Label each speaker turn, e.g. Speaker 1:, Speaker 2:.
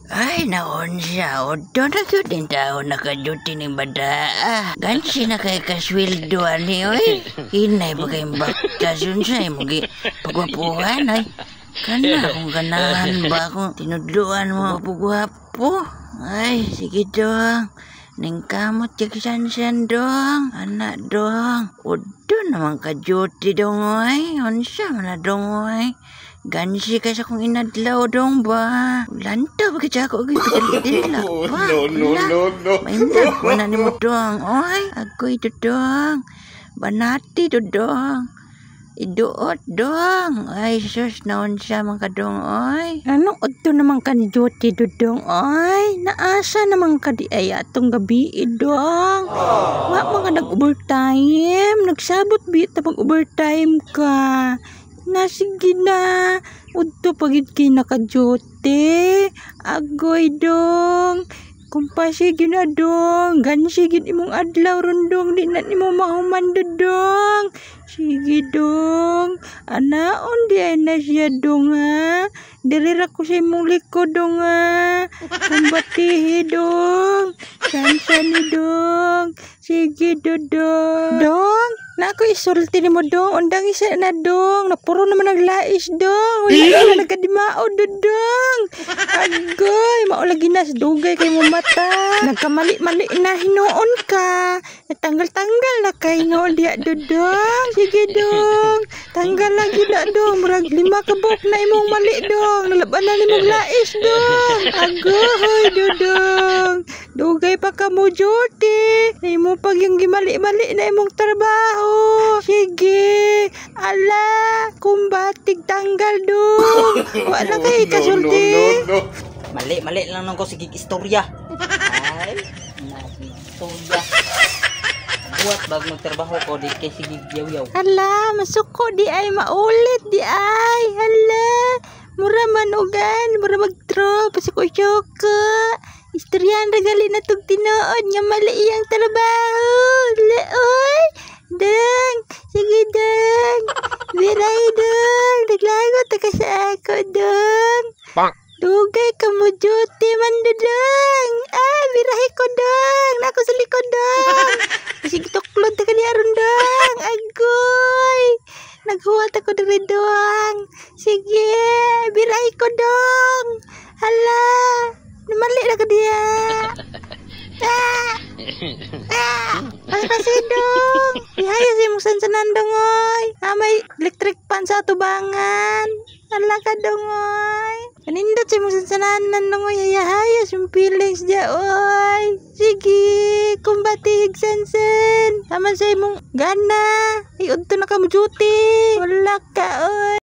Speaker 1: Ay, naon siya. Odo na yun din tao nakaduty ni bada. Gansi na kay kaswildoan ni, oy. Hinay ba kayong baktasyon siya, mugi pagwapuhan, ay. Kana kung ganahan ba akong tinudluan mo pagwapo. Ay, sige dong. Ning kamot kagsansan dong. Anak dong. Odo naman ka-duty dong, oy. Unsa man na dong, oy. Gansi ka sa kong inadlaw dong ba? Lanta ba kita ako pagkalitin ba?
Speaker 2: No.
Speaker 1: Mainda ko na ni mo dong. Oy, ako'y dodong. Banati dodong. Iduot dong. Ay, sus, naon siya man ka dong, oy.
Speaker 3: Anong udto naman ka ni duty dodong, oy? Naasa naman ka di ay atong gabi, dong? Wa mga nag-overtime. Nagsabot bita pag-overtime ka. Sige na. Udto pagid kay naka-duty. Agoy dong. Kumpasige na dong. Gansigid imong adlaw ron dong. Di na nimo mahuman dong. Sige dong. Anaon di ay na siya dong ha. Dirira ko sa imong likod dong ha. Kumbatihi dong. Sansa ni dong. Sige dong. Dong. Na ako isulti ni mo dong. Undang isa na dong. Napuro naman naglais dong. Wala na nagkadimao dong. Agoy. Maulagi na sa dugay kay mo mata. Nagkamali-mali na hinoon ka. Tanggal-tanggal na kay hinoon diya dong. Sige dong. Tanggal lagi na dong. Murag 5 kabok na imong mali dong. Nalaban na ni mong lais dong. Agoy dong. Dugay pa ka mo duty. Imo pag yung gimali-mali na imong trabaho. Sige. Ala. Kumbatig tanggal dong. Wala kay kasulti.
Speaker 2: No.
Speaker 4: Mali lang nang ko sige istorya. Ay, istorya. Buat bag magtrabaho ko di kay sige yaw-yaw.
Speaker 3: Hala, masuko di ay maulit di ay. Hala. Mura manugan, mura magtro, pasiko syoko. Istoryan regali na tug tinuod nga mali iyang trabaho. Leoy. Deng, sige deng. Biray deng, naglagot ka sa ako deng. Dugay ka mo duty man deng. Ah, birahi ko deng. Nako sa likod deng. Sige tuklod ta kaniaron deng. Agoy. Naghuwat ako diri dong. Sige, birahi ko dong. Hala, mali na ka diya. Pasidong. Ihaya si mong sansanan dongoy. May electric pan sa tubangan. Hala ka dongoy. Kanindot si mong sansananan dongoy. Ihaya yung feelings dya oy. Sige, kumbatig sansan. Tama sa imong gana. Iudto na ka mo duty. Wala ka oy.